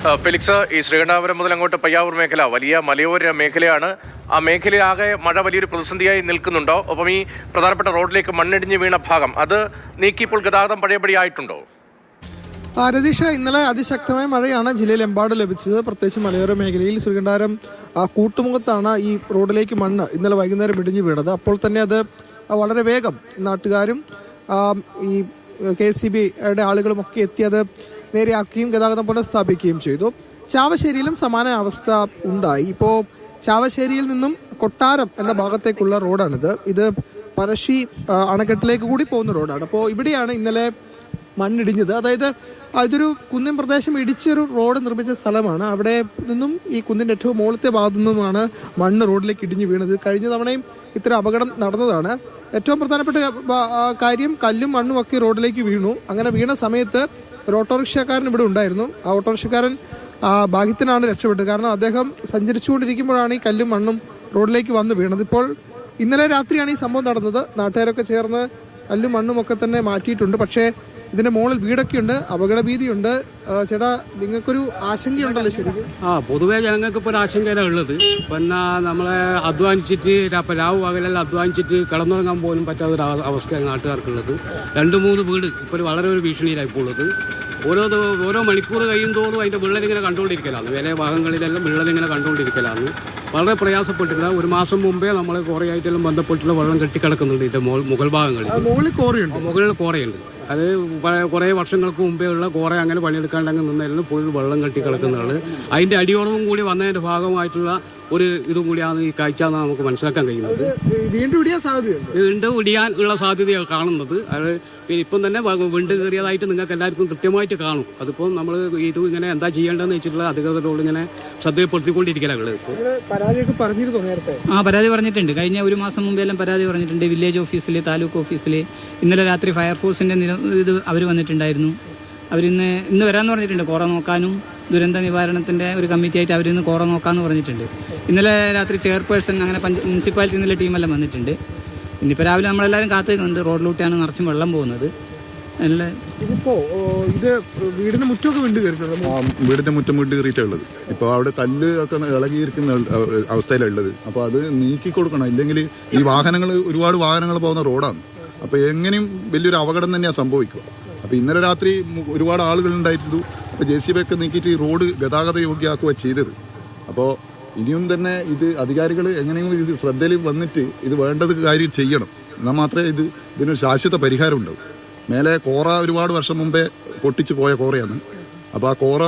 Felix, ഈ ശ്രീകണ്ഠാപുരം മുതൽ അങ്ങോട്ട് പയ്യാവൂർ മേഖല വലിയ മലയോര മേഖലയാണ്. ആ മേഖലയാകെ മഴ വലിയൊരു പ്രതിസന്ധിയായി നിൽക്കുന്നുണ്ടോ? ഒപ്പം ഈ പ്രധാനപ്പെട്ട റോഡിലേക്ക് മണ്ണിടിഞ്ഞ് വീണ ഭാഗം അത് നീക്കിയപ്പോൾ ഗതാഗതം പഴയപടി ആയിട്ടുണ്ടോ? രതീഷ, ഇന്നലെ അതിശക്തമായ മഴയാണ് ജില്ലയിലെമ്പാടും ലഭിച്ചത്. പ്രത്യേകിച്ച് മലയോര മേഖലയിൽ ശ്രീകണ്ഠാപുരം കൂട്ടുമുഖത്താണ് ഈ റോഡിലേക്ക് മണ്ണ് ഇന്നലെ വൈകുന്നേരം ഇടിഞ്ഞു വീണത്. അപ്പോൾ തന്നെ അത് വളരെ വേഗം നാട്ടുകാരും ഈ KCBയുടെ ആളുകളും ഒക്കെ എത്തി അത് നേരെയാക്കുകയും ഗതാഗതം പുനഃസ്ഥാപിക്കുകയും ചെയ്തു. ചാവശ്ശേരിയിലും സമാന അവസ്ഥ ഉണ്ടായി. ഇപ്പോൾ ചാവശ്ശേരിയിൽ നിന്നും കൊട്ടാരം എന്ന ഭാഗത്തേക്കുള്ള റോഡാണിത്. ഇത് പരശി അണക്കെട്ടിലേക്ക് കൂടി പോകുന്ന റോഡാണ്. അപ്പോൾ ഇവിടെയാണ് ഇന്നലെ മണ്ണിടിഞ്ഞത്. അതായത് ഇതൊരു കുന്നിൻ പ്രദേശം ഇടിച്ചൊരു റോഡ് നിർമ്മിച്ച സ്ഥലമാണ്. അവിടെ നിന്നും ഈ കുന്നിൻ്റെ ഏറ്റവും മുകളിലത്തെ ഭാഗത്തു നിന്നുമാണ് മണ്ണ് റോഡിലേക്ക് ഇടിഞ്ഞു വീണത്. കഴിഞ്ഞ തവണയും ഇത്തരം അപകടം നടന്നതാണ്. ഏറ്റവും പ്രധാനപ്പെട്ട കാര്യം കല്ലും മണ്ണും ഒക്കെ റോഡിലേക്ക് വീണു. അങ്ങനെ വീണ സമയത്ത് ഒരു ഓട്ടോറിക്ഷക്കാരൻ ഇവിടെ ഉണ്ടായിരുന്നു. ആ ഓട്ടോറിക്ഷക്കാരൻ ഭാഗ്യത്തിനാണ് രക്ഷപ്പെട്ടത്. കാരണം അദ്ദേഹം സഞ്ചരിച്ചുകൊണ്ടിരിക്കുമ്പോഴാണ് ഈ കല്ലും മണ്ണും റോഡിലേക്ക് വന്ന് വീണത്. ഇപ്പോൾ ഇന്നലെ രാത്രിയാണ് ഈ സംഭവം നടന്നത്. നാട്ടുകാരൊക്കെ ചേർന്ന് കല്ലും മണ്ണും ഒക്കെ തന്നെ മാറ്റിയിട്ടുണ്ട്. പക്ഷേ ഇതിന്റെ മുകളിൽ വീടൊക്കെ ഉണ്ട്, അപകടഭീതിയുണ്ട്. ചേട്ടാ, നിങ്ങൾക്കൊരു ആശങ്കയുണ്ടല്ലോ ശരിക്കും? പൊതുവേ ജനങ്ങൾക്ക് ഇപ്പോൾ ഒരു ആശങ്കയാണ് ഉള്ളത്. പിന്നെ നമ്മളെ അധ്വാനിച്ചിട്ട് രാവ് പകലെല്ലാം അധ്വാനിച്ചിട്ട് കിടന്നുറങ്ങാൻ പോലും പറ്റാത്ത ഒരു അവസ്ഥയാണ് നാട്ടുകാർക്കുള്ളത്. 2-3 വീട് ഇപ്പോൾ വളരെ ഒരു ഭീഷണിയിലാണ് ഇപ്പോൾ ഉള്ളത്. ഓരോ മണിക്കൂർ കഴിയും തോറും അതിൻ്റെ വിള്ളലിങ്ങനെ കണ്ടുകൊണ്ടിരിക്കലാണ്. വേറെ ഭാഗങ്ങളിലെല്ലാം വിള്ളലിങ്ങനെ കണ്ടുകൊണ്ടിരിക്കലാണ്. വളരെ പ്രയാസപ്പെട്ടില്ല. ഒരു മാസം മുമ്പേ നമ്മൾ കോറയായിട്ടെല്ലാം ബന്ധപ്പെട്ടുള്ള വെള്ളം കെട്ടിക്കിടക്കുന്നുണ്ട്. ഇതിൻ്റെ മുകൾ ഭാഗങ്ങളിൽ മുകളിൽ കോറയുണ്ട്. അത് കുറേ വർഷങ്ങൾക്ക് മുമ്പേ ഉള്ള കോറ അങ്ങനെ പണിയെടുക്കാണ്ടങ്ങ് നിന്നായിരുന്നു ഫുൾ വെള്ളം കെട്ടിക്കിടക്കുന്നതാണ്. അതിൻ്റെ അടിയോളവും കൂടി വന്നതിൻ്റെ ഭാഗമായിട്ടുള്ള ഒരു ഇതും കൂടിയാണ് ഈ കാഴ്ച എന്ന് നമുക്ക് മനസ്സിലാക്കാൻ കഴിയുന്നത്. വീണ്ടും ഇടിയാൻ ഉള്ള സാധ്യതയാണ് കാണുന്നത്. അത് ഇപ്പം തന്നെ വീണ്ടും കയറിയതായിട്ട് നിങ്ങൾക്ക് എല്ലാവർക്കും കൃത്യമായിട്ട് കാണും. അതിപ്പോൾ നമ്മൾ ഇത് ഇങ്ങനെ എന്താ ചെയ്യേണ്ടതെന്ന് വെച്ചിട്ടുള്ള അധികൃതരോട് ഇങ്ങനെ ശ്രദ്ധപ്പെടുത്തിക്കൊണ്ടിരിക്കലാണ്. പരാതി പറഞ്ഞിട്ടുണ്ട്. കഴിഞ്ഞ ഒരു മാസം മുമ്പെല്ലാം പരാതി പറഞ്ഞിട്ടുണ്ട്. വില്ലേജ് ഓഫീസിൽ, താലൂക്ക് ഓഫീസിൽ. ഇന്നലെ രാത്രി ഫയർഫോഴ്സിൻ്റെ ഇത് അവർ വന്നിട്ടുണ്ടായിരുന്നു. ഇന്ന് വരാമെന്ന് പറഞ്ഞിട്ടുണ്ട്. കോറ നോക്കാനും ദുരന്ത നിവാരണത്തിൻ്റെ ഒരു കമ്മിറ്റിയായിട്ട് അവരിന്ന് കോറ നോക്കാമെന്ന് പറഞ്ഞിട്ടുണ്ട്. ഇന്നലെ രാത്രി ചെയർപേഴ്സൺ അങ്ങനെ മുനിസിപ്പാലിറ്റി നിന്നുള്ള ടീമെല്ലാം വന്നിട്ടുണ്ട്. ഇന്നിപ്പോൾ രാവിലെ നമ്മളെല്ലാവരും കാത്തിരിക്കുന്നുണ്ട്. റോഡിലൂടെയാണ് നിറച്ചും വെള്ളം പോകുന്നത്. വീടിന്റെ മുറ്റമൊക്കെ വീടിന്റെ മുറ്റം വീട് കയറിയിട്ടുള്ളത്. ഇപ്പോൾ അവിടെ കല്ല് ഒക്കെ ഇളകിയിരിക്കുന്ന അവസ്ഥയിലുള്ളത്. അപ്പോൾ അത് നീക്കി കൊടുക്കണം. ഇല്ലെങ്കിൽ ഈ ഒരുപാട് വാഹനങ്ങൾ പോകുന്ന റോഡാണ്. അപ്പോൾ എങ്ങനെയും വലിയൊരു അപകടം തന്നെയാണ് സംഭവിക്കുക. അപ്പോൾ ഇന്നലെ രാത്രി ഒരുപാട് ആളുകൾ ഉണ്ടായിരുന്നു. അപ്പോൾ JCB ഒക്കെ നീക്കിയിട്ട് ഈ റോഡ് ഗതാഗത യോഗ്യമാക്കുക ചെയ്തത്. അപ്പോൾ ഇനിയും തന്നെ ഇത് അധികാരികൾ എങ്ങനെയെങ്കിലും ഇത് ശ്രദ്ധയിൽ വന്നിട്ട് ഇത് വേണ്ടത് കാര്യം ചെയ്യണം. എന്നാൽ മാത്രമേ ഇതിനൊരു ശാശ്വത പരിഹാരം ഉണ്ടാവും. മേലെ കോറ ഒരുപാട് വർഷം മുമ്പേ പൊട്ടിച്ചു പോയ കോറയാണ്. അപ്പോൾ ആ കോറ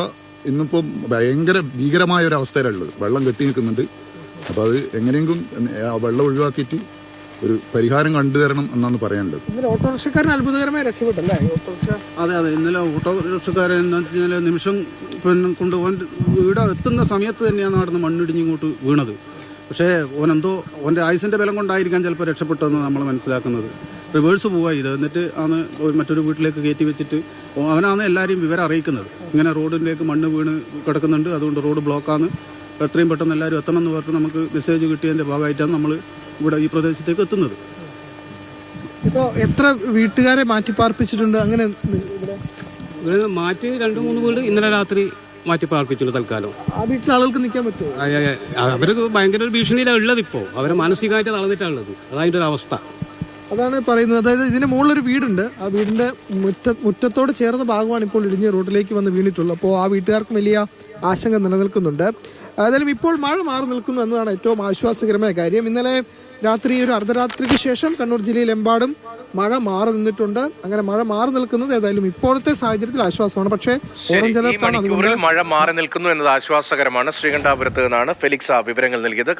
ഇന്നിപ്പം ഭയങ്കര ഭീകരമായ ഒരു അവസ്ഥയിലുള്ളത്. വെള്ളം കെട്ടി നിൽക്കുന്നുണ്ട്. അപ്പോൾ അത് എങ്ങനെയെങ്കിലും വെള്ളം ഒഴിവാക്കിയിട്ട് ഒരു പരിഹാരം കണ്ടുതരണം എന്നാണ് പറയാനുള്ളത്. ഓട്ടോറിക്ഷക്കാരൻ അത്ഭുതകരമായി രക്ഷപ്പെട്ടല്ലേ? അതെ, ഇന്നലെ ഓട്ടോറിക്ഷക്കാരൻ എന്ന് വെച്ച് കഴിഞ്ഞാൽ നിമിഷം കൊണ്ടുപോകാൻ വീട് എത്തുന്ന സമയത്ത് തന്നെയാണ് അവിടെ നിന്ന് മണ്ണിടിഞ്ഞിങ്ങോട്ട് വീണത്. പക്ഷേ ഓൻ്റെ ആയുസിൻ്റെ ബലം കൊണ്ടായിരിക്കാം ചിലപ്പോൾ രക്ഷപ്പെട്ടതെന്ന് നമ്മൾ മനസ്സിലാക്കുന്നത്. റിവേഴ്സ് പോവുക ഇത്. എന്നിട്ട് ആണ് മറ്റൊരു വീട്ടിലേക്ക് കയറ്റി വെച്ചിട്ട് അവനാണ് എല്ലാവരെയും വിവരം അറിയിക്കുന്നത്. ഇങ്ങനെ റോഡിലേക്ക് മണ്ണ് വീണ് കിടക്കുന്നുണ്ട്, അതുകൊണ്ട് റോഡ് ബ്ലോക്കാണ്, എത്രയും പെട്ടെന്ന് എല്ലാവരും എത്തണം എന്ന് പറഞ്ഞിട്ട് നമുക്ക് മെസ്സേജ് കിട്ടിയതിൻ്റെ ഭാഗമായിട്ടാണ് നമ്മൾ ഇവിടെ ഈ പ്രദേശത്തേക്ക് എത്തുന്നത്. ഇപ്പോൾ എത്ര വീട്ടുകാരെ മാറ്റിപ്പാർപ്പിച്ചിട്ടുണ്ട്? അങ്ങനെ ഇവിടെ മാറ്റി 2-3 വീട് ഇന്നലെ രാത്രി മാറ്റി പാർപ്പിച്ചുള്ളൂ തൽക്കാലം. ആ വീട്ടിലെ ആളുകൾക്ക് നിൽക്കാൻ പറ്റുമോ? അവർക്ക് ഭയങ്കര ഒരു ഭീഷണിയിലാണ് ഉള്ളത്. ഇപ്പോൾ അവരെ മാനസികമായിട്ട് തളർന്നിട്ടാണ് ഉള്ളത്. അതായത് ഒരു അവസ്ഥ അതാണ് പറയുന്നത്. അതായത് ഇതിന് മുകളിലൊരു വീടുണ്ട്. ആ വീടിന്റെ മുറ്റത്തോട് ചേർന്ന ഭാഗമാണ് ഇപ്പോൾ ഇടിഞ്ഞ് റോഡിലേക്ക് വന്ന് വീണിട്ടുള്ളത്. അപ്പോൾ ആ വീട്ടുകാർക്കും വലിയ ആശങ്ക നിലനിൽക്കുന്നുണ്ട്. ഏതായാലും ഇപ്പോൾ മഴ മാറി നിൽക്കുന്നു എന്നതാണ് ഏറ്റവും ആശ്വാസകരമായ കാര്യം. ഇന്നലെ രാത്രി ഒരു അർദ്ധരാത്രിക്ക് ശേഷം കണ്ണൂർ ജില്ലയിലെമ്പാടും മഴ മാറി നിന്നിട്ടുണ്ട്. അങ്ങനെ മഴ മാറി നിൽക്കുന്നത് ഏതായാലും ഇപ്പോഴത്തെ സാഹചര്യത്തിൽ ആശ്വാസമാണ്. പക്ഷേ മഴ മാറി നിൽക്കുന്നു എന്നത് ആശ്വാസകരമാണ്. ശ്രീകണ്ഠാപുരത്ത് നിന്നാണ് ഫെലിക്സ് വിവരങ്ങൾ നൽകിയത്.